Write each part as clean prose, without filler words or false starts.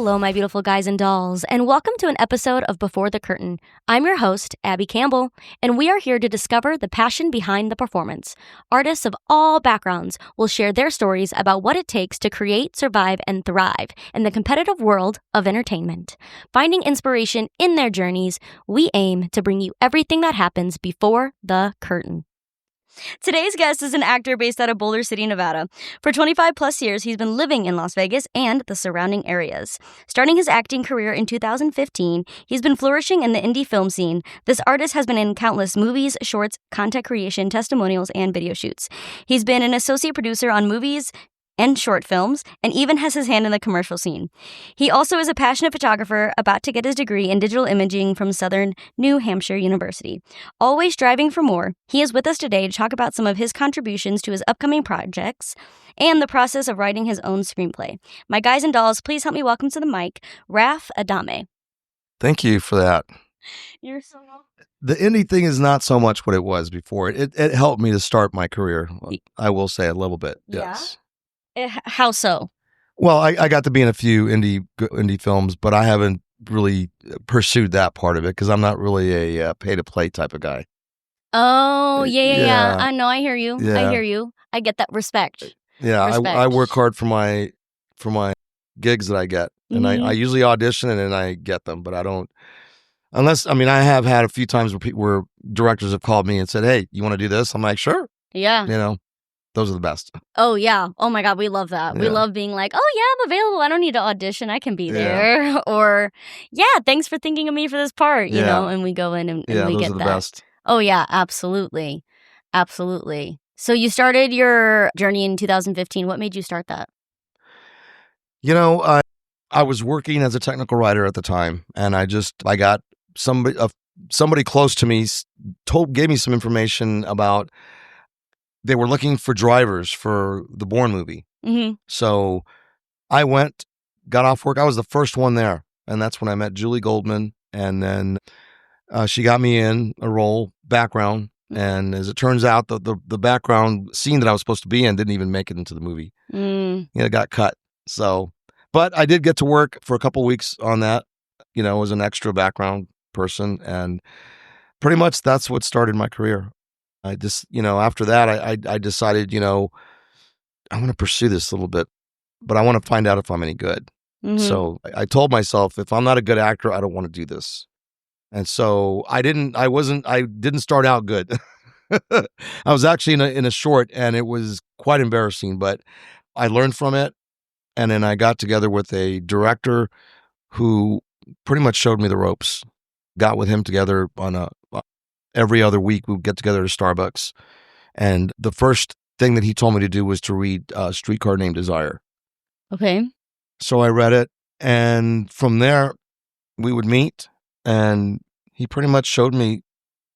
Hello, my beautiful guys and dolls, and welcome to an episode of Before the Curtain. I'm your host, Abbie Campbell, and we are here to discover the passion behind the performance. Artists of all backgrounds will share their stories about what it takes to create, survive, and thrive in the competitive world of entertainment. Finding inspiration in their journeys, we aim to bring you everything that happens before the curtain. Today's guest is an actor based out of Boulder City, Nevada. For 25 plus years, he's been living in Las Vegas and the surrounding areas. Starting his acting career in 2015, he's been flourishing in the indie film scene. This artist has been in countless movies, shorts, content creation, testimonials, and video shoots. He's been an associate producer on movies and short films, and even has his hand in the commercial scene. He also is a passionate photographer about to get his degree in digital imaging from Southern New Hampshire University. Always striving for more, he is with us today to talk about some of his contributions to his upcoming projects and the process of writing his own screenplay. My guys and dolls, please help me welcome to the mic, Raf Adame. Thank you for that. You're so welcome. The indie thing is not so much what it was before. It helped me to start my career, I will say a little bit, yes. How so? Well, I got to be in a few indie films, but I haven't really pursued that part of it because I'm not really a pay-to-play type of guy. Oh, yeah. I know, I hear you. Yeah. I hear you. I get that respect. Yeah, Respect. I work hard for my gigs that I get, and I usually audition and then I get them, but I don't. Unless, I have had a few times where directors have called me and said, "Hey, you want to do this?" I'm like, "Sure." Yeah. Those are the best. Oh, yeah. Oh, my God. We love that. We love being like, oh, yeah, I'm available. I don't need to audition. I can be there. Or, yeah, thanks for thinking of me for this part, you know, and we go in and we those get are the that. best. Oh, yeah, absolutely. Absolutely. So you started your journey in 2015. What made you start that? I was working as a technical writer at the time, and I got somebody close to me gave me some information about they were looking for drivers for the Bourne movie. Mm-hmm. So I went, got off work. I was the first one there. And that's when I met Julie Goldman. And then she got me in a role, background. And as it turns out, the background scene that I was supposed to be in didn't even make it into the movie. It got cut. So, but I did get to work for a couple weeks on that, as an extra background person. And pretty much that's what started my career. I just, after that, I decided, I want to pursue this a little bit, but I want to find out if I'm any good. Mm-hmm. So I told myself, if I'm not a good actor, I don't want to do this. And so I didn't start out good. I was actually in a short, and it was quite embarrassing, but I learned from it. And then I got together with a director who pretty much showed me the ropes. Got with him together on every other week we would get together at Starbucks. And the first thing that he told me to do was to read Streetcar Named Desire. Okay. So I read it. And from there, we would meet. And he pretty much showed me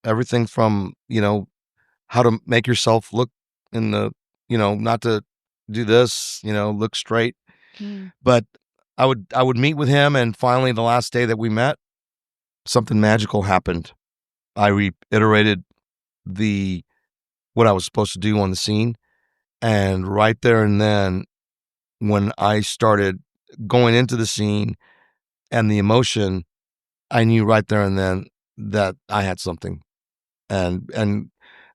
everything from, how to make yourself look in the, not to do this, look straight. But I would meet with him. And finally, the last day that we met, something magical happened. I reiterated what I was supposed to do on the scene. And right there and then, when I started going into the scene and the emotion, I knew right there and then that I had something. And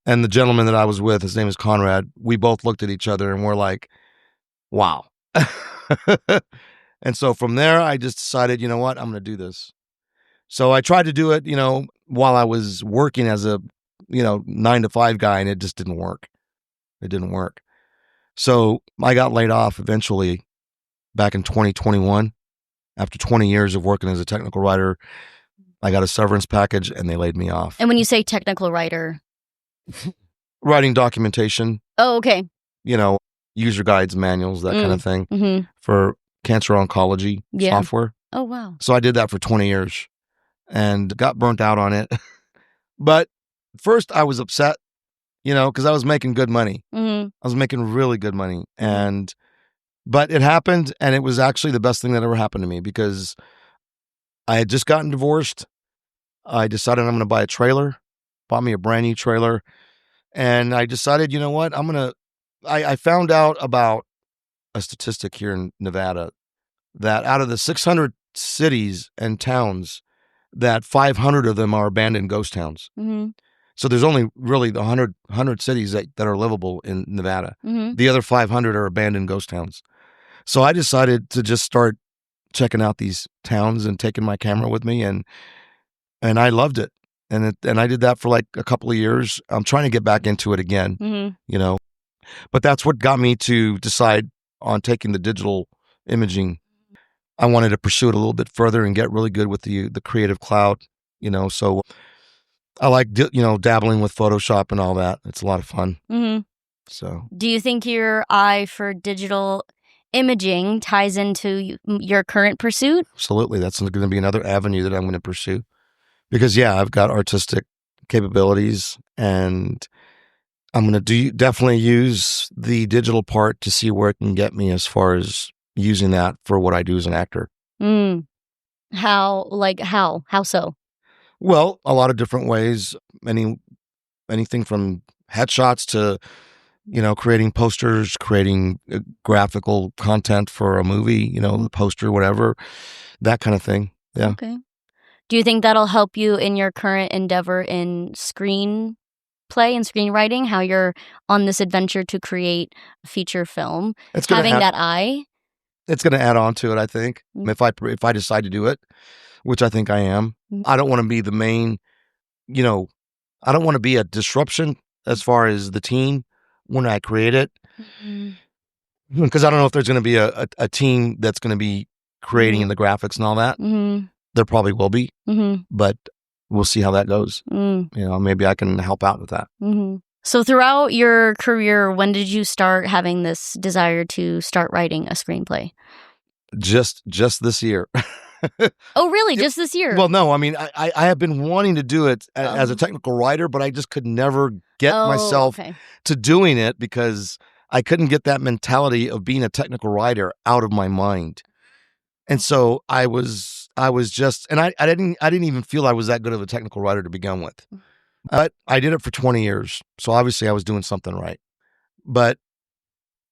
the gentleman that I was with, his name is Conrad, we both looked at each other and we're like, wow. And so from there, I just decided, you know what, I'm going to do this. So I tried to do it, while I was working as a, 9-to-5 guy, and it just didn't work. It didn't work. So I got laid off eventually back in 2021. After 20 years of working as a technical writer, I got a severance package and they laid me off. And when you say technical writer? Writing documentation. Oh, okay. User guides, manuals, that kind of thing for cancer oncology software. Oh, wow. So I did that for 20 years. And got burnt out on it. But first I was upset, because I was making good money. I was making really good money. But it happened, and it was actually the best thing that ever happened to me because I had just gotten divorced. I decided I'm going to buy a trailer, bought me a brand new trailer. And I decided, you know what, I found out about a statistic here in Nevada that out of the 600 cities and towns, that 500 of them are abandoned ghost towns. Mm-hmm. So there's only really the 100 cities that are livable in Nevada. Mm-hmm. The other 500 are abandoned ghost towns. So I decided to just start checking out these towns and taking my camera with me, and I loved it. And I did that for like a couple of years. I'm trying to get back into it again, Mm-hmm. But that's what got me to decide on taking the digital imaging. I wanted to pursue it a little bit further and get really good with the Creative Cloud, So I like dabbling with Photoshop and all that. It's a lot of fun. Mm-hmm. So, do you think your eye for digital imaging ties into your current pursuit? Absolutely, that's going to be another avenue that I'm going to pursue. Because, yeah, I've got artistic capabilities, and I'm going to definitely use the digital part to see where it can get me as far as using that for what I do as an actor. How so? Well, a lot of different ways. Anything from headshots to, creating posters, creating graphical content for a movie, the poster, whatever, that kind of thing. Yeah. Okay. Do you think that'll help you in your current endeavor in screenplay and screenwriting, how you're on this adventure to create a feature film? Having that eye? It's going to add on to it, I think. If I decide to do it, which I think I am. I don't want to be the main, I don't want to be a disruption as far as the team when I create it. Because I don't know if there's going to be a team that's going to be creating the graphics and all that. There probably will be, but we'll see how that goes. Maybe I can help out with that. So throughout your career, when did you start having this desire to start writing a screenplay? Just this year. Oh, really? Just this year? Well, no, I mean, I have been wanting to do it as a technical writer, but I just could never get myself to doing it because I couldn't get that mentality of being a technical writer out of my mind. And so I was just, and I didn't even feel I was that good of a technical writer to begin with. But I did it for 20 years. So obviously I was doing something right. But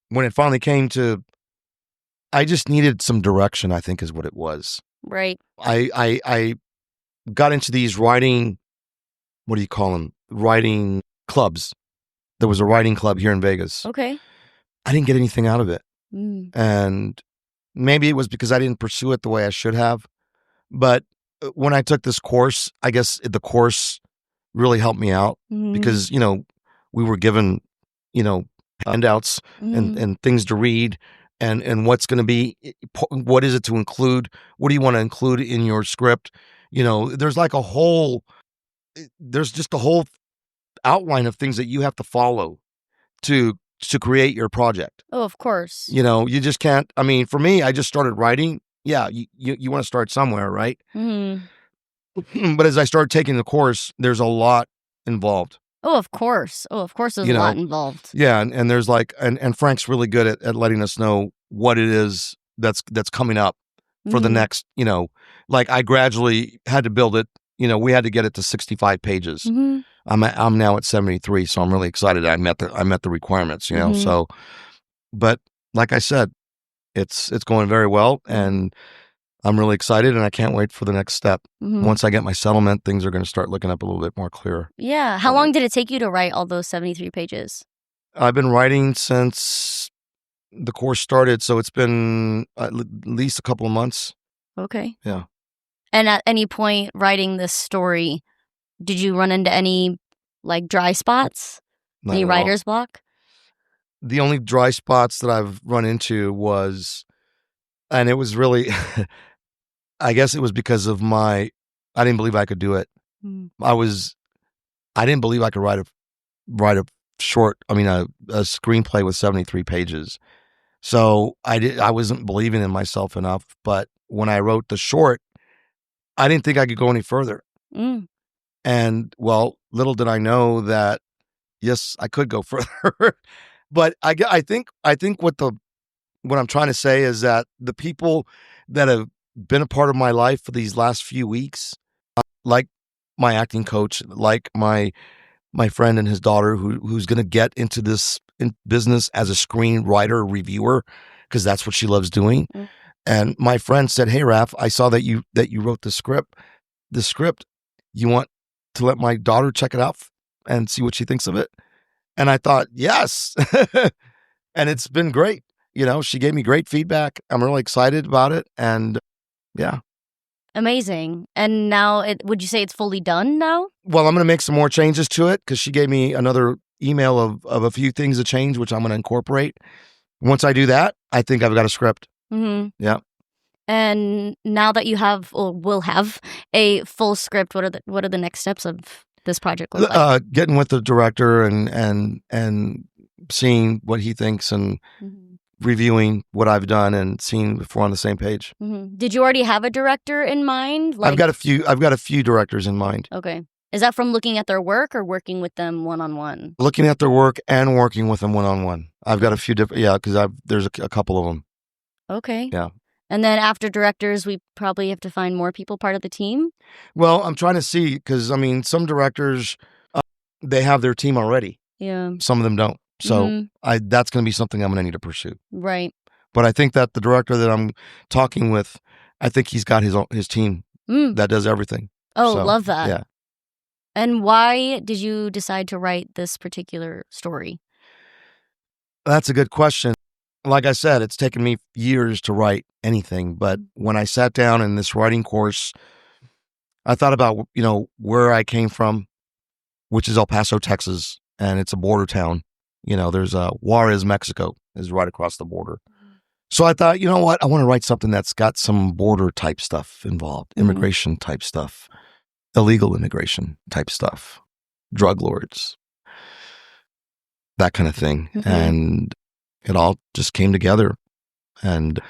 when it finally came to, I just needed some direction, I think is what it was. Right. I got into these writing, what do you call them? Writing clubs. There was a writing club here in Vegas. Okay. I didn't get anything out of it. And maybe it was because I didn't pursue it the way I should have. But when I took this course, I guess the course really helped me out because, we were given, handouts and things to read and what's going to be, what is it to include? What do you want to include in your script? There's just a whole outline of things that you have to follow to create your project. Oh, of course. You just can't, I mean, for me, I just started writing. Yeah, you want to start somewhere, right? But as I started taking the course, there's a lot involved. Oh, of course. There's a lot involved. Yeah, and there's like, and Frank's really good at letting us know what it is that's coming up for the next, like I gradually had to build it. We had to get it to 65 pages. I'm now at 73, so I'm really excited. I met the requirements, So, but like I said, it's going very well, and I'm really excited, and I can't wait for the next step. Once I get my settlement, things are going to start looking up a little bit more clear. Yeah. How long did it take you to write all those 73 pages? I've been writing since the course started, so it's been at least a couple of months. Okay. Yeah. And at any point writing this story, did you run into any like dry spots? Not any at all. writer's block? The only dry spots that I've run into was, and it was really, I guess it was because of I didn't believe I could do it. I didn't believe I could write a screenplay with 73 pages. So I wasn't believing in myself enough. But when I wrote the short, I didn't think I could go any further. And well, little did I know that, yes, I could go further. But I think what I'm trying to say is that the people that have been a part of my life for these last few weeks, like my acting coach, like my friend and his daughter who's going to get into this business as a screenwriter reviewer, because that's what she loves doing. And my friend said, "Hey, Raf, I saw that you wrote the script. You want to let my daughter check it out and see what she thinks of it?" And I thought, yes. And it's been great. She gave me great feedback. I'm really excited about it. And yeah. Amazing. And now, would you say it's fully done now? Well, I'm going to make some more changes to it because she gave me another email of a few things to change, which I'm going to incorporate. Once I do that, I think I've got a script. Mm-hmm. Yeah. And now that you have, or will have, a full script, what are the next steps of this project look like? Getting with the director and seeing what he thinks and reviewing what I've done and seeing if we're on the same page. Did you already have a director in mind? I've got a few directors in mind. Okay. Is that from looking at their work or working with them one-on-one? Looking at their work and working with them one-on-one. I've got a few different, because there's a couple of them. Okay. Yeah. And then after directors, we probably have to find more people part of the team? Well, I'm trying to see, because, some directors, they have their team already. Yeah. Some of them don't. So that's going to be something I'm going to need to pursue. Right. But I think that the director that I'm talking with, I think he's got his team that does everything. Oh, love that. Yeah. And why did you decide to write this particular story? That's a good question. Like I said, it's taken me years to write anything. But when I sat down in this writing course, I thought about, where I came from, which is El Paso, Texas, and it's a border town. There's Juarez, Mexico is right across the border. So I thought, you know what? I want to write something that's got some border type stuff involved, immigration type stuff, illegal immigration type stuff, drug lords, that kind of thing. And it all just came together, and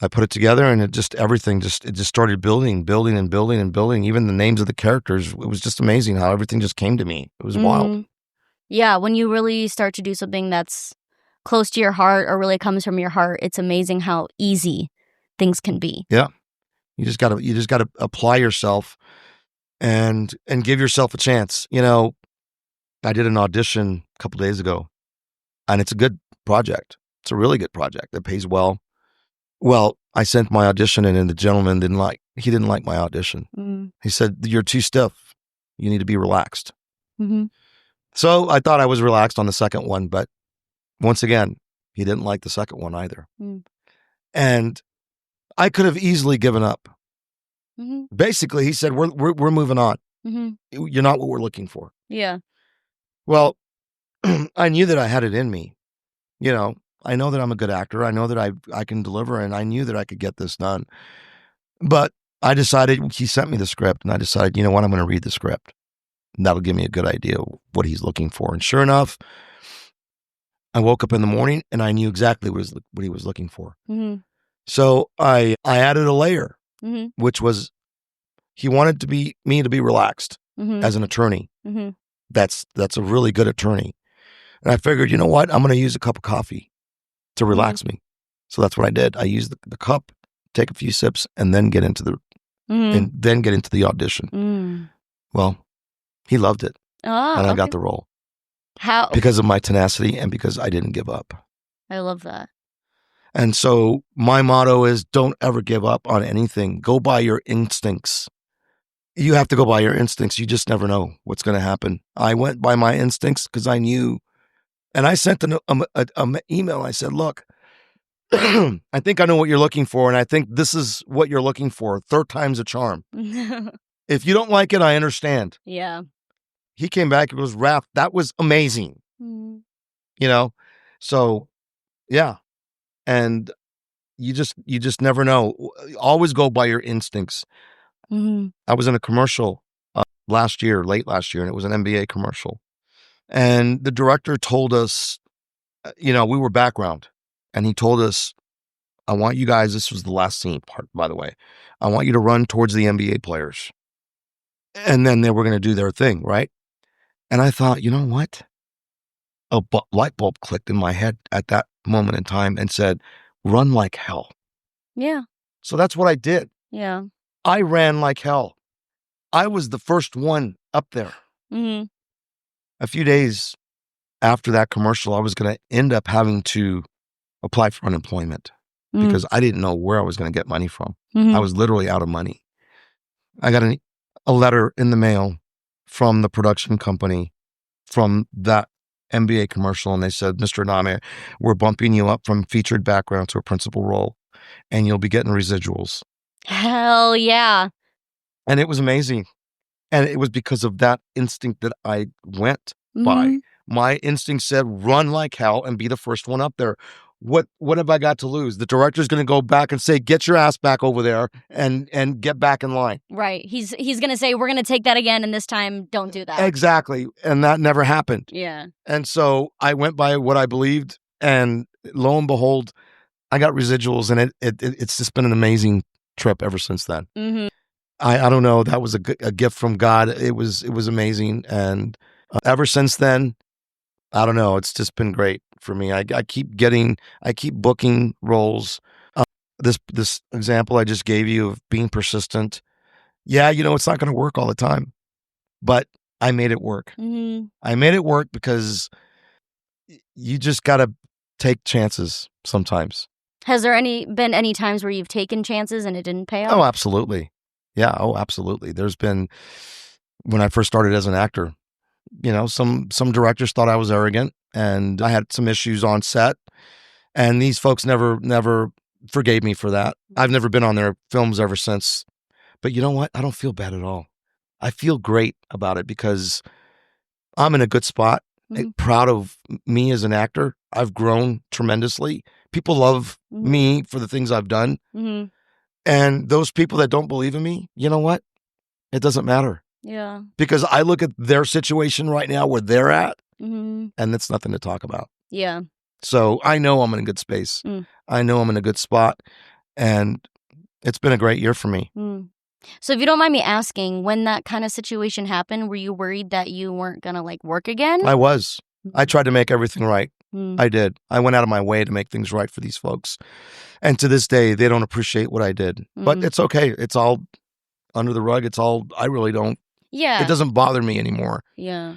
I put it together, and everything started building. Even the names of the characters, it was just amazing how everything just came to me. It was wild. Yeah, when you really start to do something that's close to your heart or really comes from your heart, it's amazing how easy things can be. Yeah. You just gotta apply yourself and give yourself a chance. I did an audition a couple days ago, and it's a good project. It's a really good project. It pays well. Well, I sent my audition in, and the gentleman didn't like my audition. He said, "You're too stiff. You need to be relaxed." So I thought I was relaxed on the second one, but once again, he didn't like the second one either. And I could have easily given up. Basically, he said, we're moving on. You're not what we're looking for. Yeah. Well, I knew that I had it in me. I know that I'm a good actor. I know that I can deliver, and I knew that I could get this done. But I decided, he sent me the script, and I decided, you know what, I'm going to read the script. And that'll give me a good idea of what he's looking for. And sure enough, I woke up in the morning and I knew exactly what he was looking for. So I added a layer, which was, he wanted me to be relaxed as an attorney. That's a really good attorney. And I figured, you know what? I'm going to use a cup of coffee to relax me. So that's what I did. I used the cup, take a few sips, and then get into the audition. Well, he loved it. And I got the role. How? Because of my tenacity and because I didn't give up. I love that. And so my motto is, don't ever give up on anything. Go by your instincts. You have to go by your instincts. You just never know what's going to happen. I went by my instincts because I knew. And I sent an email. I said, look, I think I know what you're looking for. And I think this is what you're looking for. Third time's a charm. If you don't like it, I understand. Yeah. He came back and goes, Raf, that was amazing. So yeah. And you just never know. Always go by your instincts. I was in a commercial late last year, and it was an NBA commercial. And the director told us, we were background, and he told us, I want you guys, this was the last scene part, by the way, I want you to run towards the NBA players. And then they were going to do their thing, right? And I thought, you know what? A light bulb clicked in my head at that moment in time and said, run like hell. Yeah. So that's what I did. Yeah. I ran like hell. I was the first one up there. A few days after that commercial, I was going to end up having to apply for unemployment. because I didn't know where I was going to get money from. Mm-hmm. I was literally out of money. I got a letter in the mail from the production company from that NBA commercial, and they said, Mr. Adame, we're bumping you up from featured background to a principal role, and you'll be getting residuals. Hell yeah. And it was amazing. And it was because of that instinct that I went by. My instinct said, run like hell and be the first one up there. What have I got to lose? The director's going to go back and say, get your ass back over there and get back in line. Right. He's going to say, we're going to take that again, and this time, don't do that. Exactly. And that never happened. Yeah. And so I went by what I believed, and lo and behold, I got residuals, and it's just been an amazing trip ever since then. Mm-hmm. I don't know. That was a gift from God. It was amazing. And ever since then, I don't know. It's just been great for me. I keep booking roles. This example I just gave you of being persistent. Yeah, it's not going to work all the time, but I made it work. Mm-hmm. I made it work because you just got to take chances sometimes. Has there been any times where you've taken chances and it didn't pay off? Oh, absolutely. Yeah. Oh, absolutely. There's been, when I first started as an actor, some directors thought I was arrogant, and I had some issues on set, and these folks never forgave me for that. I've never been on their films ever since. But you know what? I don't feel bad at all. I feel great about it because I'm in a good spot. Mm-hmm. Proud of me as an actor. I've grown tremendously. People love me for the things I've done. Mm-hmm. And those people that don't believe in me, you know what? It doesn't matter. Yeah. Because I look at their situation right now where they're at, and it's nothing to talk about. Yeah. So I know I'm in a good space. I know I'm in a good spot, and it's been a great year for me. So if you don't mind me asking, when that kind of situation happened, were you worried that you weren't going to work again? I was. I tried to make everything right. I did. I went out of my way to make things right for these folks. And to this day, they don't appreciate what I did. But it's okay. It's all under the rug. I really don't. Yeah. It doesn't bother me anymore. Yeah.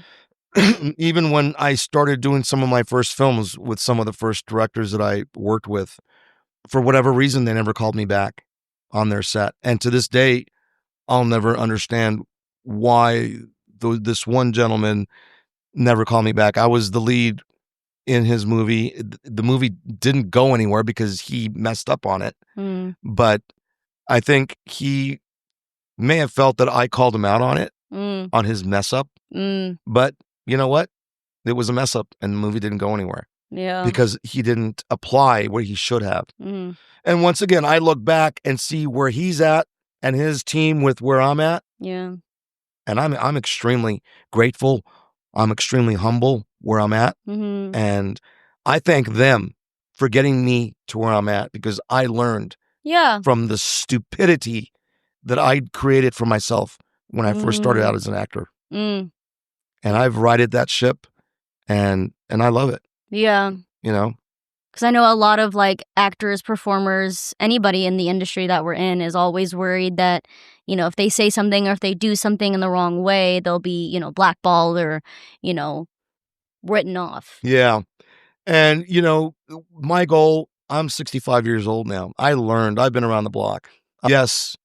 Even when I started doing some of my first films with some of the first directors that I worked with, for whatever reason, they never called me back on their set. And to this day, I'll never understand why this one gentleman never called me back. I was the lead in his movie. The movie didn't go anywhere because he messed up on it. But I think he may have felt that I called him out on it, on his mess up. But you know what? It was a mess up, and the movie didn't go anywhere. Yeah. Because he didn't apply where he should have. And once again, I look back and see where he's at and his team with where I'm at. Yeah. And I'm extremely grateful. I'm extremely humble where I'm at. And I thank them for getting me to where I'm at, because I learned from the stupidity that I created for myself when I first started out as an actor. And I've righted that ship, and I love it. Yeah. Because I know a lot of actors, performers, anybody in the industry that we're in is always worried that, if they say something or if they do something in the wrong way, they'll be, blackballed or, written off. Yeah. And, my goal, I'm 65 years old now. I've been around the block. Yes,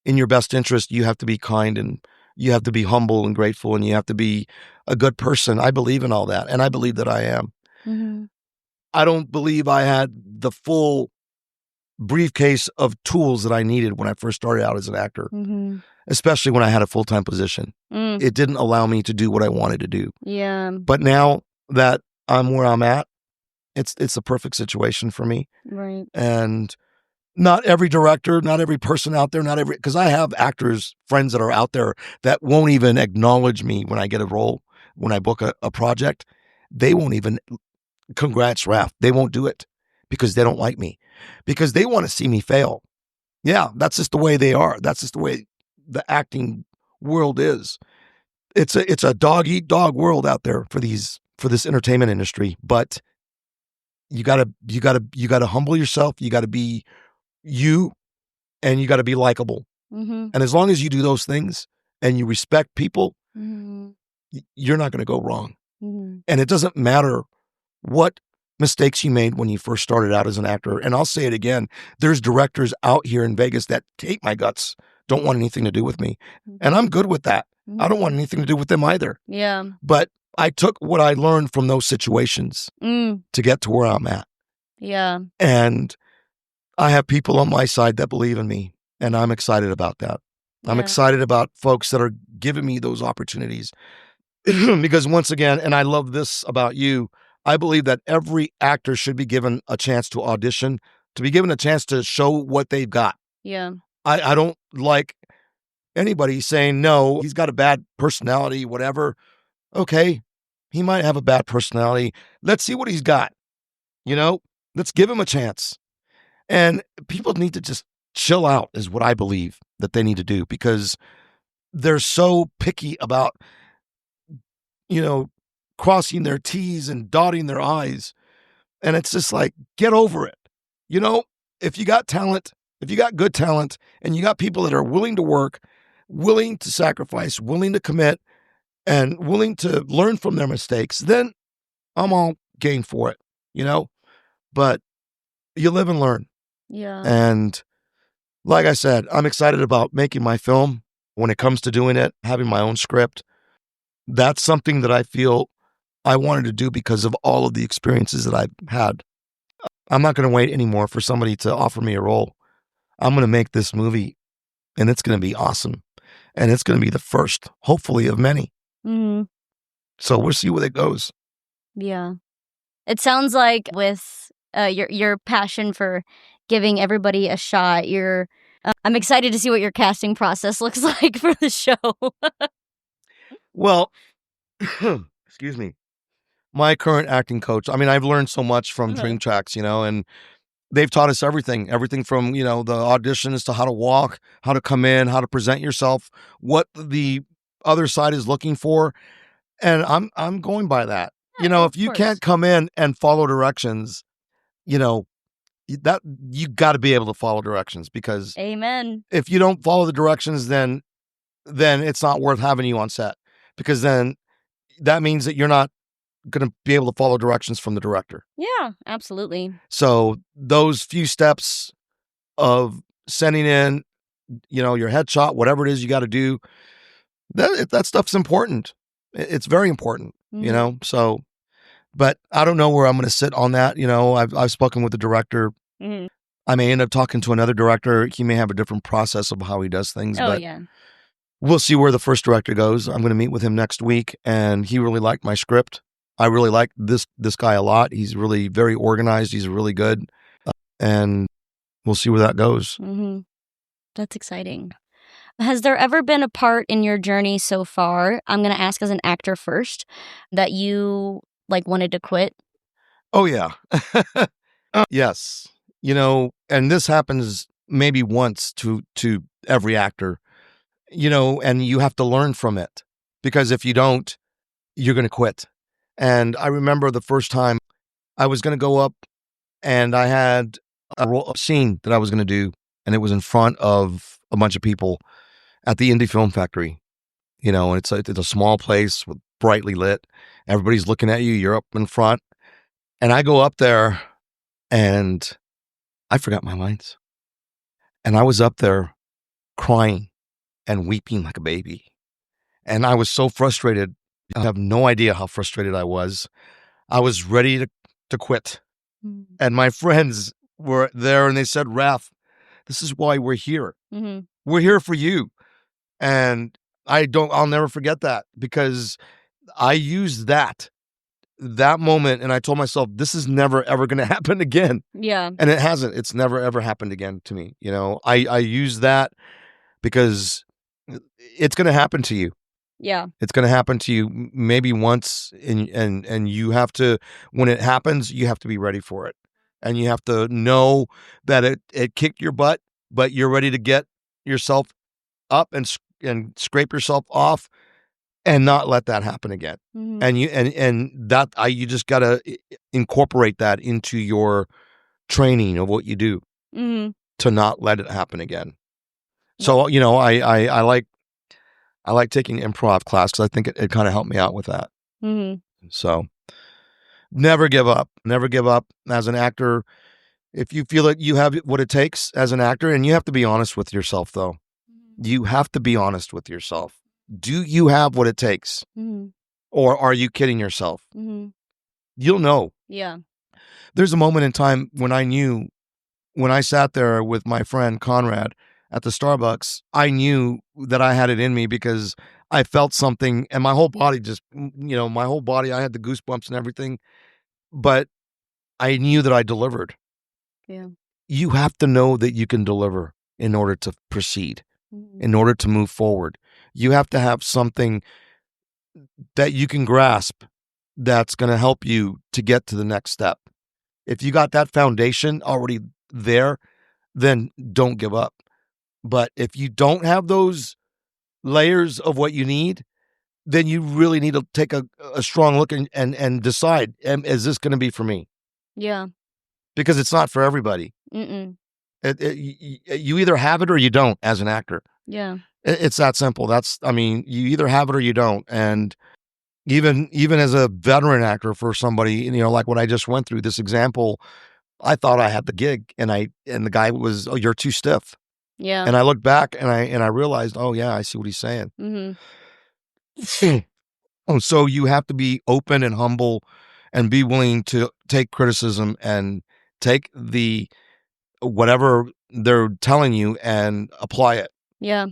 in your best interest, you have to be kind, and you have to be humble and grateful, and you have to be a good person. I believe in all that, and I believe that I am. I don't believe I had the full briefcase of tools that I needed when I first started out as an actor, especially when I had a full-time position. It didn't allow me to do what I wanted to do. Yeah. But now that I'm where I'm at, it's the perfect situation for me. Right. And not every director, not every person out there, because I have actors, friends that are out there that won't even acknowledge me when I get a role, when I book a project. They won't even, congrats, Raf. They won't do it because they don't like me, because they want to see me fail. Yeah, that's just the way they are. That's just the way the acting world is. It's a dog eat dog world out there for this entertainment industry. But you gotta humble yourself. You gotta be you, and you gotta be likable. And as long as you do those things and you respect people, you're not going to go wrong. And it doesn't matter what mistakes you made when you first started out as an actor. And I'll say it again, there's directors out here in Vegas that hate my guts, don't want anything to do with me. And I'm good with that. I don't want anything to do with them either. Yeah. But I took what I learned from those situations to get to where I'm at. Yeah. And I have people on my side that believe in me, and I'm excited about that. I'm excited about folks that are giving me those opportunities. Because once again, and I love this about you, I believe that every actor should be given a chance to audition, to be given a chance to show what they've got. Yeah. I don't like anybody saying, no, he's got a bad personality, whatever. Okay, he might have a bad personality. Let's see what he's got. Let's give him a chance. And people need to just chill out is what I believe that they need to do, because they're so picky about, crossing their T's and dotting their I's. And it's just like, get over it. If you got talent, if you got good talent, and you got people that are willing to work, willing to sacrifice, willing to commit, and willing to learn from their mistakes, then I'm all game for it, But you live and learn. Yeah. And like I said, I'm excited about making my film. When it comes to doing it, having my own script, that's something that I feel I wanted to do because of all of the experiences that I've had. I'm not going to wait anymore for somebody to offer me a role. I'm going to make this movie, and it's going to be awesome. And it's going to be the first, hopefully, of many. Mm-hmm. So we'll see where it goes. Yeah. It sounds like with your passion for giving everybody a shot, I'm excited to see what your casting process looks like for the show. Well, excuse me. My current acting coach, I've learned so much from Dream Tracks, and they've taught us everything from, the auditions to how to walk, how to come in, how to present yourself, what the other side is looking for. And I'm going by that. If you can't come in and follow directions, that you got to be able to follow directions, because Amen. If you don't follow the directions, then it's not worth having you on set, because then that means that you're not going to be able to follow directions from the director. Yeah, absolutely. So those few steps of sending in, your headshot, whatever it is you got to do, that stuff's important. It's very important, so, but I don't know where I'm going to sit on that. I've spoken with the director. Mm-hmm. I may end up talking to another director. He may have a different process of how he does things, but yeah. We'll see where the first director goes. I'm going to meet with him next week, and he really liked my script. I really like this guy a lot. He's really very organized. He's really good, and we'll see where that goes. Mm-hmm. That's exciting. Has there ever been a part in your journey so far, I'm going to ask as an actor first, that you wanted to quit? Oh, yeah. Yes. And this happens maybe once to every actor, and you have to learn from it, because if you don't, you're going to quit. And I remember the first time I was going to go up, and I had a scene that I was going to do, and it was in front of a bunch of people at the Indie Film Factory, and it's a small place with brightly lit. Everybody's looking at you. You're up in front. And I go up there, and I forgot my lines. And I was up there crying and weeping like a baby. And I was so frustrated. I have no idea how frustrated I was. I was ready to quit. Mm-hmm. And my friends were there, and they said, Raf, this is why we're here. Mm-hmm. We're here for you. And I'll never forget that, because I used that moment, and I told myself, this is never, ever going to happen again. Yeah. And it hasn't. It's never, ever happened again to me. I use that because it's going to happen to you. Yeah. It's going to happen to you maybe once, and you have to, when it happens, you have to be ready for it. And you have to know that it kicked your butt, but you're ready to get yourself up and scrape yourself off and not let that happen again. Mm-hmm. And you just got to incorporate that into your training of what you do, mm-hmm. to not let it happen again. So, I like taking improv class, because I think it kind of helped me out with that. Mm-hmm. So, Never give up. Never give up as an actor. If you feel that you have what it takes as an actor, and you have to be honest with yourself, though. You have to be honest with yourself. Do you have what it takes? Or are you kidding yourself? You'll know. Yeah. There's a moment in time when I knew, when I sat there with my friend Conrad at the Starbucks, I knew that I had it in me because I felt something and my whole body just, my whole body, I had the goosebumps and everything, but I knew that I delivered. Yeah. You have to know that you can deliver in order to proceed, in order to move forward. You have to have something that you can grasp that's going to help you to get to the next step. If you got that foundation already there, then don't give up. But if you don't have those layers of what you need, then you really need to take a strong look and decide, is this going to be for me? Yeah. Because it's not for everybody. You either have it or you don't as an actor. Yeah. It's that simple. You either have it or you don't. And even as a veteran actor for somebody, like what I just went through, this example, I thought I had the gig and the guy was, "Oh, you're too stiff." Yeah. And I looked back and I realized, oh yeah, I see what he's saying. So you have to be open and humble and be willing to take criticism and take whatever they're telling you and apply it. Yeah.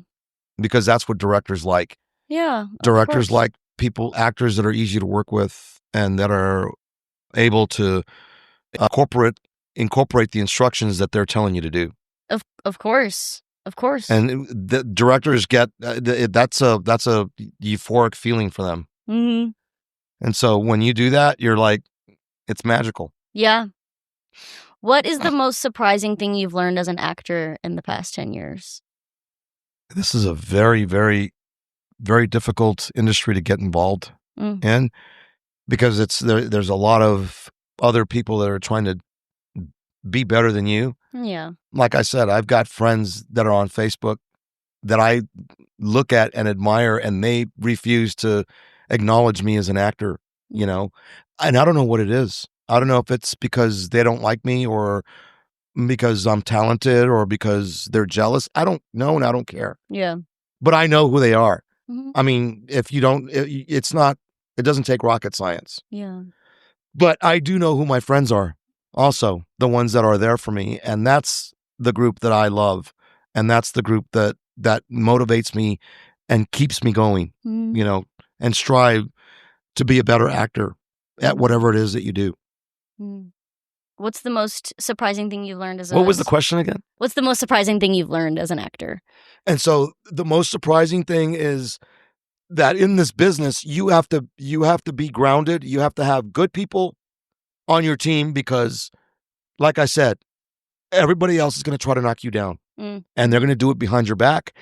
Because that's what directors like. Yeah. Directors like actors that are easy to work with and that are able to incorporate the instructions that they're telling you to do. Of course. And the directors get that's a euphoric feeling for them. And so when you do that, you're like, it's magical. Yeah. What is the most surprising thing you've learned as an actor in the past 10 years? This is a very, very, very difficult industry to get involved in because there's a lot of other people that are trying to be better than you. Yeah. Like I said, I've got friends that are on Facebook that I look at and admire, and they refuse to acknowledge me as an actor, and I don't know what it is. I don't know if it's because they don't like me or because I'm talented or because they're jealous. I don't know, and I don't care. Yeah. But I know who they are. I mean, if you don't, it doesn't take rocket science. Yeah. But I do know who my friends are also, the ones that are there for me. And that's the group that I love. And that's the group that motivates me and keeps me going, and strive to be a better actor at whatever it is that you do. What's the most surprising thing you've learned What was the question again? What's the most surprising thing you've learned as an actor? And so the most surprising thing is that in this business, you have to be grounded. You have to have good people on your team because, like I said, everybody else is going to try to knock you down. And they're going to do it behind your back,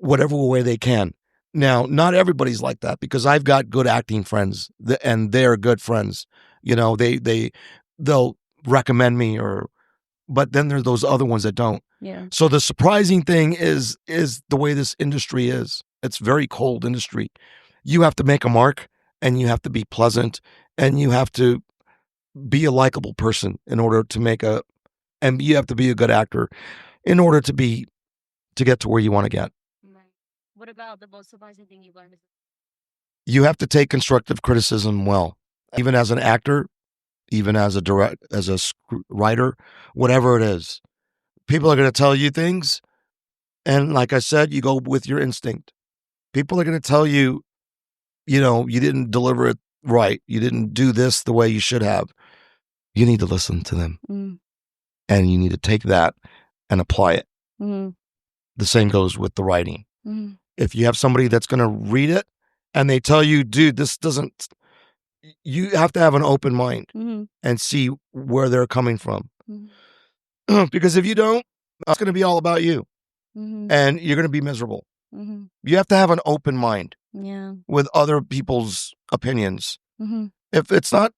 whatever way they can. Now, not everybody's like that because I've got good acting friends and they're good friends. They'll recommend me but then there are those other ones that don't. Yeah. So the surprising thing is the way this industry is. It's a very cold industry. You have to make a mark and you have to be pleasant and you have to be a likable person in order to and you have to be a good actor in order to get to where you want to get. Right. What about the most surprising thing you've learned? You have to take constructive criticism well, even as an actor, even as a writer, whatever it is. People are going to tell you things, and like I said, you go with your instinct. People are going to tell you, you didn't deliver it right. You didn't do this the way you should have. You need to listen to them, and you need to take that and apply it. The same goes with the writing. If you have somebody that's going to read it and they tell you, dude, this doesn't, you have to have an open mind and see where they're coming from. Because if you don't, it's going to be all about you and you're going to be miserable. You have to have an open mind with other people's opinions. If it's not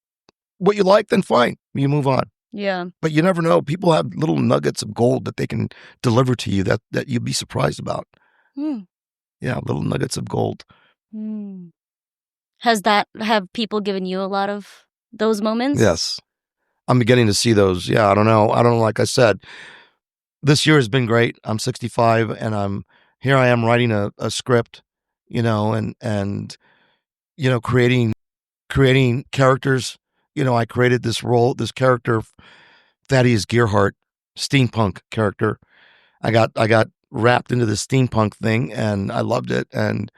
what you like, then fine, you move on. Yeah. But you never know. People have little nuggets of gold that they can deliver to you that you'd be surprised about. Yeah, little nuggets of gold. Have people given you a lot of those moments? Yes. I'm beginning to see those. Yeah, I don't know. Like I said, this year has been great. I'm 65 and here I am writing a script, and creating characters. I created this character, Thaddeus Gearhart, steampunk character. I got wrapped into the steampunk thing and I loved it. And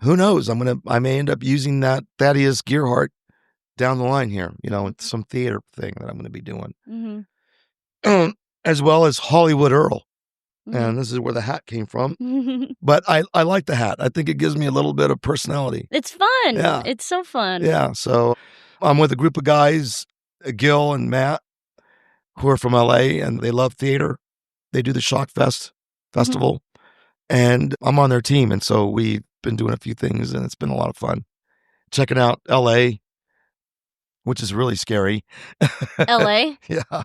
who knows? I may end up using that Thaddeus Gearhart down the line here, it's some theater thing that I'm going to be doing. Mm-hmm. As well as Hollywood Earl. Mm-hmm. And this is where the hat came from. But I like the hat. I think it gives me a little bit of personality. It's fun. Yeah. It's so fun. Yeah. So I'm with a group of guys, Gil and Matt, who are from LA, and they love theater. They do the Shock Fest festival, and I'm on their team. And so we've been doing a few things, and it's been a lot of fun. Checking out LA, which is really scary. LA? Yeah.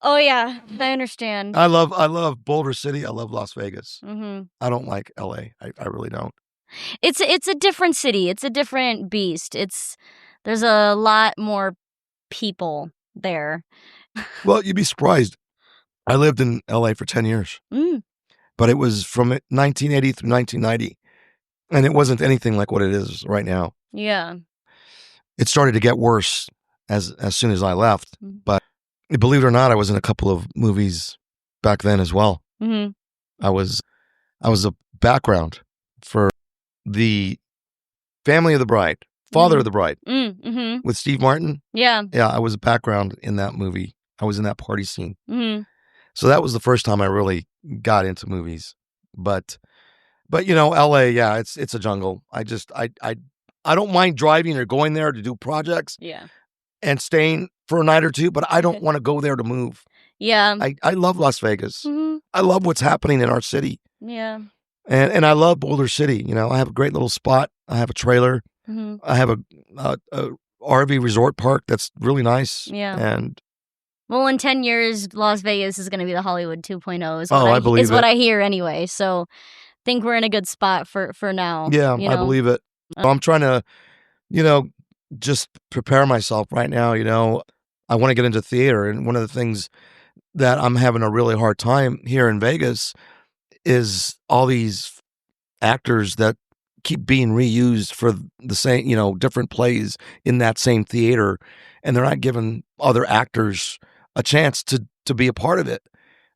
Oh, yeah. I understand. I love Boulder City. I love Las Vegas. Mm-hmm. I don't like LA. I really don't. It's a different city. It's a different beast. There's a lot more people there. Well, you'd be surprised. I lived in LA for 10 years, but it was from 1980 through 1990, and it wasn't anything like what it is right now. Yeah. It started to get worse as soon as I left, but believe it or not, I was in a couple of movies back then as well. Mm-hmm. I was a background for the Family of the Bride, Father of the Bride, with Steve Martin. Yeah. Yeah, I was a background in that movie. I was in that party scene. Mm-hmm. So that was the first time I really got into movies. But LA, yeah, it's a jungle. I don't mind driving or going there to do projects. Yeah. And staying for a night or two, but I don't want to go there to move. Yeah. I love Las Vegas. Mm-hmm. I love what's happening in our city. Yeah. And I love Boulder City. I have a great little spot. I have a trailer. Mm-hmm. I have a RV resort park that's really nice. Yeah. And well, in 10 years, Las Vegas is going to be the Hollywood 2.0 I believe is what I hear anyway. So I think we're in a good spot for now. Yeah, I believe it. I'm trying to, just prepare myself right now. I want to get into theater. And one of the things that I'm having a really hard time here in Vegas is all these actors that keep being reused for the same, different plays in that same theater. And they're not giving other actors a chance to be a part of it.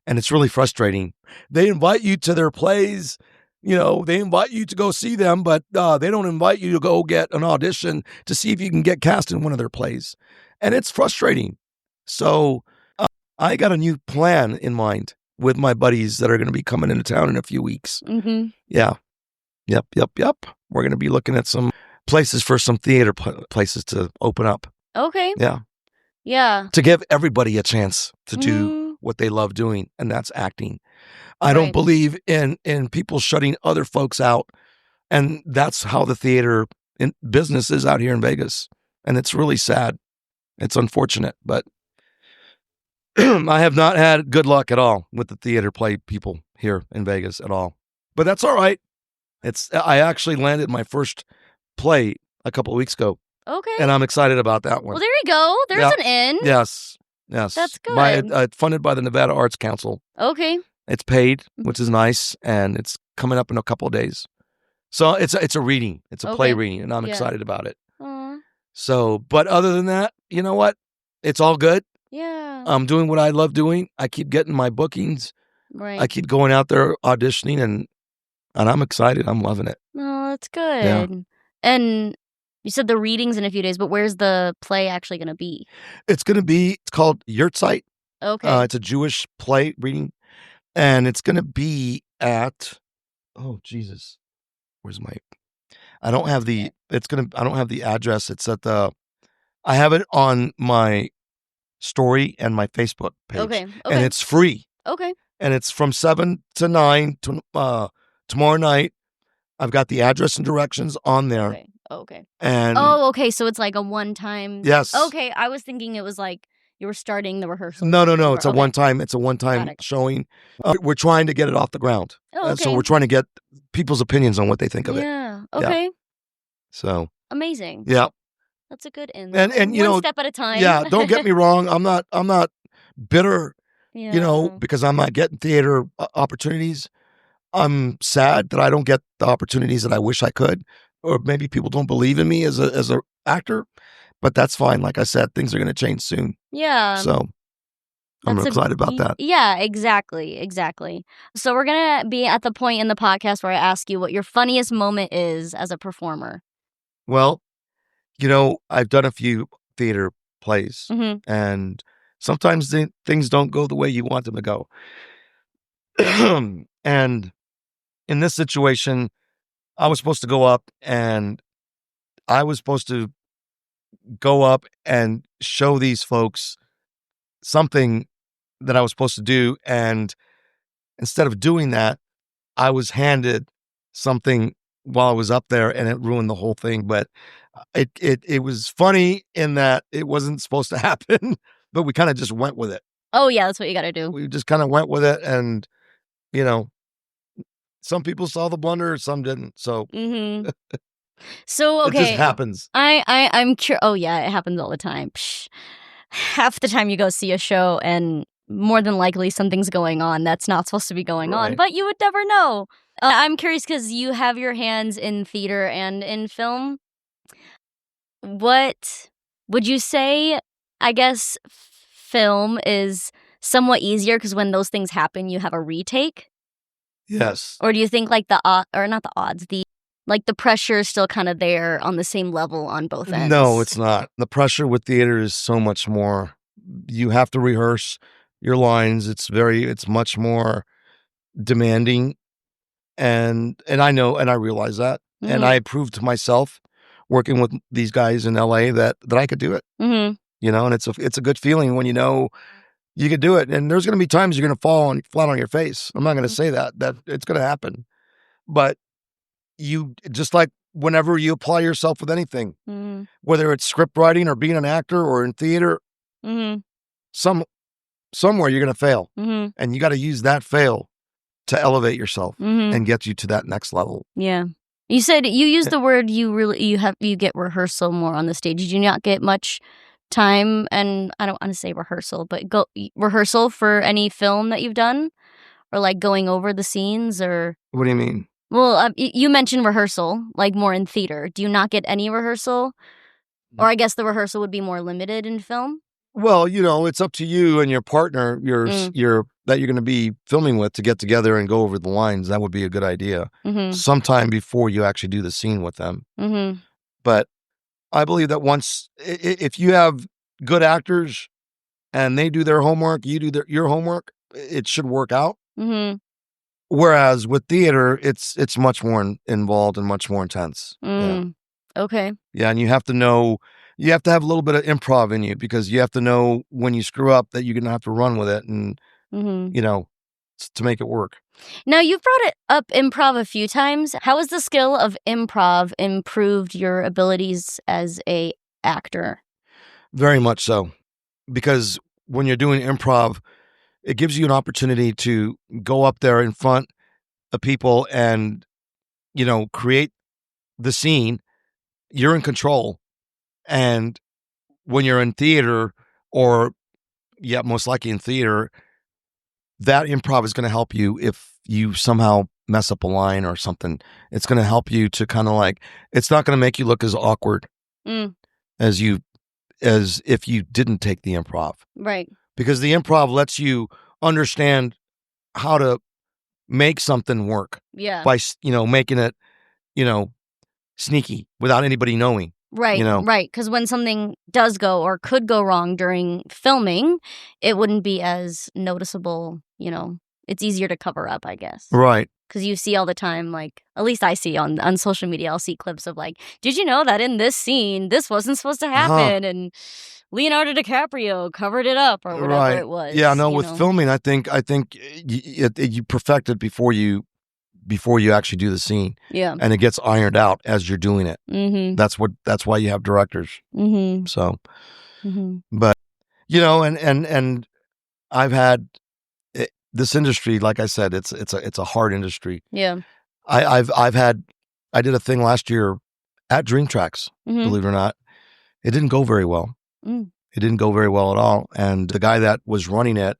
And it's really frustrating. They invite you to their plays. They invite you to go see them, but they don't invite you to go get an audition to see if you can get cast in one of their plays. And it's frustrating. So I got a new plan in mind with my buddies that are going to be coming into town in a few weeks. Mm-hmm. Yeah. Yep. We're going to be looking at some places for some theater places to open up. Okay. Yeah. Yeah. To give everybody a chance to do what they love doing, and that's acting. I don't believe in people shutting other folks out, and that's how the theater business is out here in Vegas, and it's really sad. It's unfortunate, but I have not had good luck at all with the theater play people here in Vegas at all. But that's all right. I actually landed my first play a couple of weeks ago. Okay. And I'm excited about that one. Well, there you go. There's an end. Yes. That's good. Funded by the Nevada Arts Council. Okay. It's paid, which is nice, and it's coming up in a couple of days. So it's a reading. It's a play reading, and I'm excited about it. Aww. So, but other than that, you know what? It's all good. Yeah. I'm doing what I love doing. I keep getting my bookings. Right. I keep going out there auditioning, and I'm excited. I'm loving it. Oh, that's good. Yeah. And you said the reading's in a few days, but where's the play actually going to be? It's called Yurtzeit. Okay. It's a Jewish play reading. And it's going to be at, oh, Jesus. Where's my, I don't have the address. It's at I have it on my story and my Facebook page. Okay. And it's free. Okay. And it's from 7 to 9 tomorrow night. I've got the address and directions on there. Okay. And okay. So it's like a one-time. Yes. Okay. I was thinking it was like you were starting the rehearsal. No. It's a one-time. It's a one-time showing. We're trying to get it off the ground. Oh, okay. So we're trying to get people's opinions on what they think of it. Yeah. Okay. So amazing. Yeah. That's a good in. And One step at a time. yeah, don't get me wrong. I'm not bitter, Yeah. because I'm not getting theater opportunities. I'm sad that I don't get the opportunities that I wish I could, or maybe people don't believe in me as a actor, but that's fine. Like I said, things are going to change soon. Yeah. So I'm excited about that. Yeah, exactly. So we're going to be at the point in the podcast where I ask you what your funniest moment is as a performer. Well, I've done a few theater plays, and sometimes things don't go the way you want them to go. And in this situation, I was supposed to go up and show these folks something that I was supposed to do. And instead of doing that, I was handed something while I was up there, and it ruined the whole thing. But it was funny in that it wasn't supposed to happen, but we kind of just went with it. Oh yeah, that's what you got to do. We just kind of went with it, and some people saw the blunder, some didn't. So, so okay, it just happens. I'm curious. Oh yeah, it happens all the time. Psh. Half the time you go see a show, and more than likely something's going on that's not supposed to be going on, but you would never know. I'm curious because you have your hands in theater and in film. What would you say? I guess film is somewhat easier because when those things happen, you have a retake. Yes. Or do you think like the pressure is still kind of there on the same level on both ends? No, it's not. The pressure with theater is so much more. You have to rehearse your lines. It's much more demanding. And I know, and I realize that. And I proved to myself working with these guys in LA that I could do it. And it's a good feeling when you could do it. And there's going to be times you're going to fall flat on your face. I'm not going to say that it's going to happen. But you, just like whenever you apply yourself with anything, whether it's script writing or being an actor or in theater, somewhere you're going to fail. And you got to use that fail to elevate yourself and get you to that next level. Yeah. You said you used the word you get rehearsal more on the stage. Did you not get much time? And I don't want to say rehearsal, but rehearsal for any film that you've done, or like going over the scenes, or what do you mean? Well, you mentioned rehearsal, like more in theater. Do you not get any rehearsal? Or I guess the rehearsal would be more limited in film? Well, it's up to you and your partner, that you're going to be filming with, to get together and go over the lines. That would be a good idea. Sometime before you actually do the scene with them. But I believe that if you have good actors and they do their homework, you do your homework, it should work out. Whereas with theater, it's much more involved and much more intense. Yeah. Okay. Yeah, and you have to have a little bit of improv in you, because you have to know when you screw up that you're going to have to run with it and, to make it work. Now, you've brought it up improv a few times. How has the skill of improv improved your abilities as a actor? Very much so, because when you're doing improv, it gives you an opportunity to go up there in front of people and, create the scene. You're in control. And when you're in theater, most likely in theater, that improv is going to help you if you somehow mess up a line or something. It's going to help you to kind of it's not going to make you look as awkward as if you didn't take the improv. Right. Because the improv lets you understand how to make something work. Yeah. By, making it, sneaky without anybody knowing. Right, right. Because when something does go or could go wrong during filming, it wouldn't be as noticeable. It's easier to cover up, I guess. Right. Because you see all the time, at least I see on social media, I'll see clips of did you know that in this scene, this wasn't supposed to happen? And Leonardo DiCaprio covered it up or whatever it was. Yeah, no, with filming, I think you perfect it before you actually do the scene. Yeah. And it gets ironed out as you're doing it. That's why you have directors. So, but, and I've had this industry, like I said, it's a hard industry. Yeah. I did a thing last year at Dream Tracks, believe it or not. It didn't go very well. It didn't go very well at all. And the guy that was running it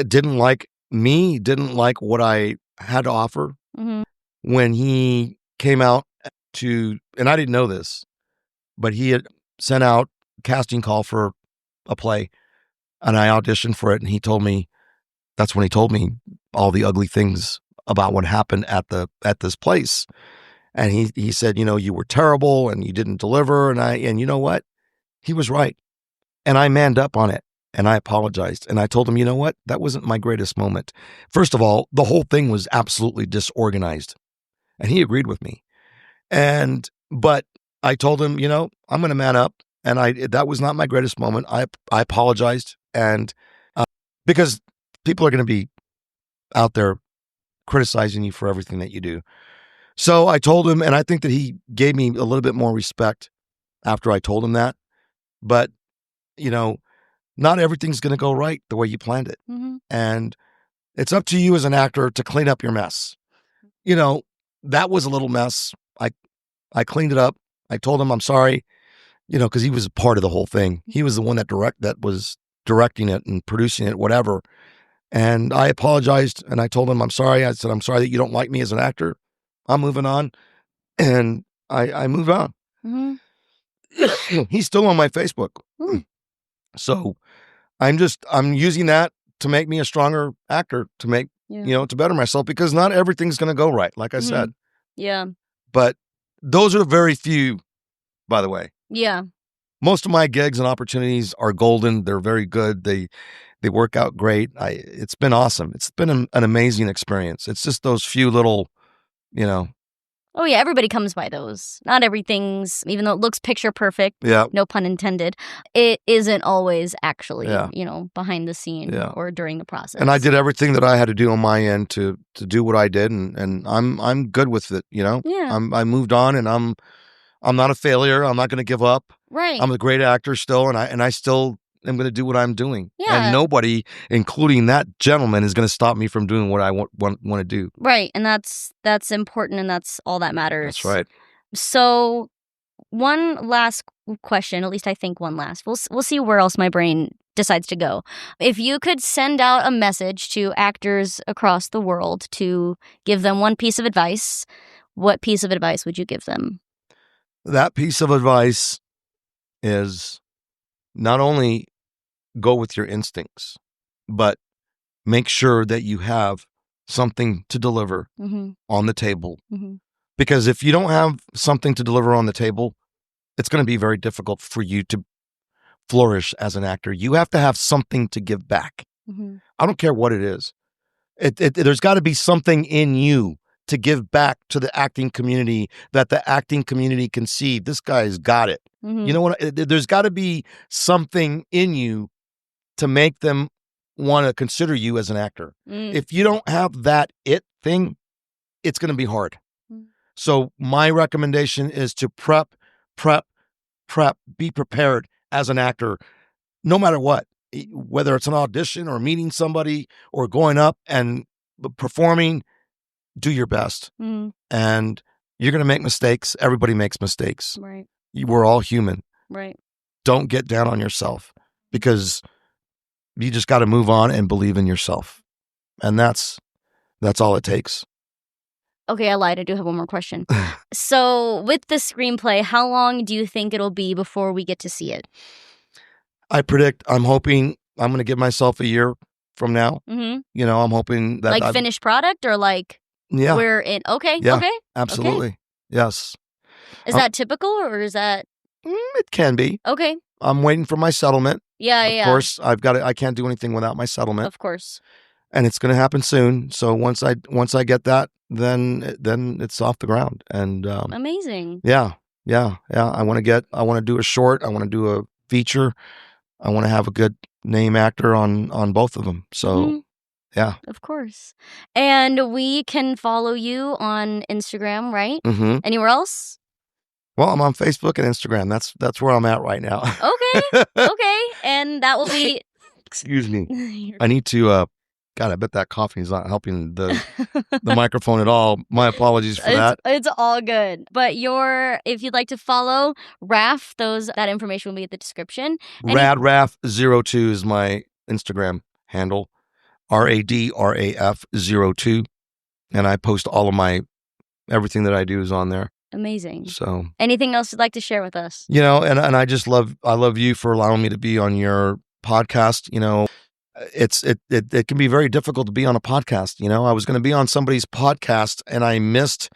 didn't like me, didn't like what I had to offer. When he came out and I didn't know this, but he had sent out a casting call for a play, and I auditioned for it, and that's when he told me all the ugly things about what happened at this place. And he said, you were terrible and you didn't deliver. And you know what? He was right. And I manned up on it and I apologized. And I told him, you know what? That wasn't my greatest moment. First of all, the whole thing was absolutely disorganized. And he agreed with me. But I told him, I'm going to man up. And that was not my greatest moment. I apologized. And because people are going to be out there criticizing you for everything that you do. So I told him, and I think that he gave me a little bit more respect after I told him that. But, not everything's going to go right the way you planned it. And it's up to you as an actor to clean up your mess. That was a little mess. I cleaned it up. I told him I'm sorry, because he was a part of the whole thing. He was the one that was directing it and producing it, whatever. And I apologized and I told him I'm sorry. I said, I'm sorry that you don't like me as an actor. I'm moving on. And I moved on. He's still on my Facebook. So I'm using that to make me a stronger actor, to make, to better myself, because not everything's going to go right, like I said. Yeah. But those are very few, by the way. Yeah. Most of my gigs and opportunities are golden. They're very good. They work out great. It's been awesome. It's been an amazing experience. It's just those few little, Oh, yeah. Everybody comes by those. Not everything's, even though it looks picture perfect, no pun intended, it isn't always actually, behind the scene or during the process. And I did everything that I had to do on my end to do what I did. And I'm good with it, Yeah. I moved on, and I'm not a failure. I'm not going to give up. Right. I'm a great actor still, and I still am going to do what I'm doing. Yeah. And nobody, including that gentleman, is going to stop me from doing what I want to do. Right. And that's important, and that's all that matters. That's right. So one last question, at least I think one last. We'll see where else my brain decides to go. If you could send out a message to actors across the world to give them one piece of advice, what piece of advice would you give them? That piece of advice is not only go with your instincts, but make sure that you have something to deliver on the table. Because if you don't have something to deliver on the table, it's going to be very difficult for you to flourish as an actor. You have to have something to give back. I don't care what it is. There's got to be something in you to give back to the acting community that the acting community can see. This guy's got it. You know what? There's got to be something in you to make them want to consider you as an actor. If you don't have that thing, it's going to be hard. So my recommendation is to prep, be prepared as an actor, no matter what, whether it's an audition or meeting somebody or going up and performing. Do your best. And you're going to make mistakes. Everybody makes mistakes. Right. We're all human. Right. Don't get down on yourself, because you just got to move on and believe in yourself. And that's all it takes. Okay, I lied. I do have one more question. So with the screenplay, how long do you think it'll be before we get to see it? I'm hoping I'm going to give myself a year from now. I'm hoping that finished product, or we're in. Okay. Yeah, okay. Absolutely. Okay. Yes. Is that typical, or is that? It can be. Okay. I'm waiting for my settlement. Yeah. Of course, I can't do anything without my settlement. Of course. And it's going to happen soon. So once I get that, then it's off the ground. And amazing. Yeah. I want to do a short. I want to do a feature. I want to have a good name actor on both of them. So yeah. Of course. And we can follow you on Instagram, right? Anywhere else? Well, I'm on Facebook and Instagram. That's where I'm at right now. Okay. And that will be. Excuse me. I need to God, I bet that coffee is not helping the microphone at all. My apologies for that. It's all good. But if you'd like to follow Raf, that information will be in the description. RadRaf02 is my Instagram handle. RADRAF02. And I post all of everything that I do is on there. Amazing. So anything else you'd like to share with us? And I just love you for allowing me to be on your podcast. It can be very difficult to be on a podcast. I was going to be on somebody's podcast and I missed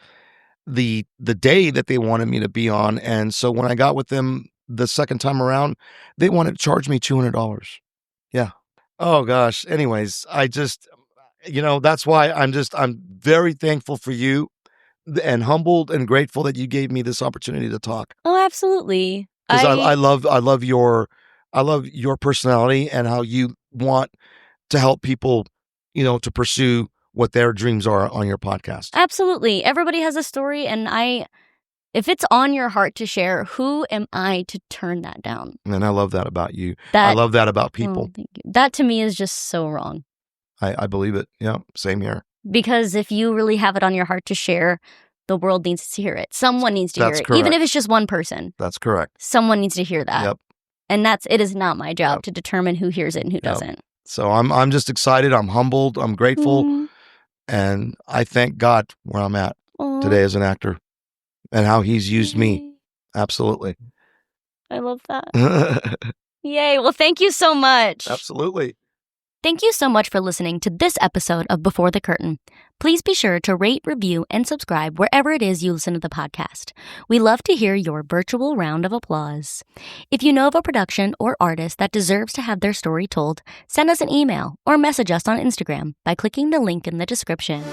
the day that they wanted me to be on. And so when I got with them the second time around, they wanted to charge me $200. Yeah. Oh gosh. Anyways, I just, that's why I'm very thankful for you and humbled and grateful that you gave me this opportunity to talk. Oh, absolutely. Because I love your personality and how you want to help people, to pursue what their dreams are on your podcast. Absolutely. Everybody has a story, and if it's on your heart to share, who am I to turn that down? And I love that about you. I love that about people. Oh, thank you. That to me is just so wrong. I believe it. Yeah, same here. Because if you really have it on your heart to share, the world needs to hear it. Someone needs to hear it. Correct. Even if it's just one person. That's correct. Someone needs to hear that. Yep. And it is not my job to determine who hears it and who doesn't. So I'm just excited. I'm humbled. I'm grateful. And I thank God where I'm at today as an actor and how he's used me. Absolutely. I love that. Yay. Well, thank you so much. Absolutely. Thank you so much for listening to this episode of Before the Curtain. Please be sure to rate, review, and subscribe wherever it is you listen to the podcast. We love to hear your virtual round of applause. If you know of a production or artist that deserves to have their story told, send us an email or message us on Instagram by clicking the link in the description.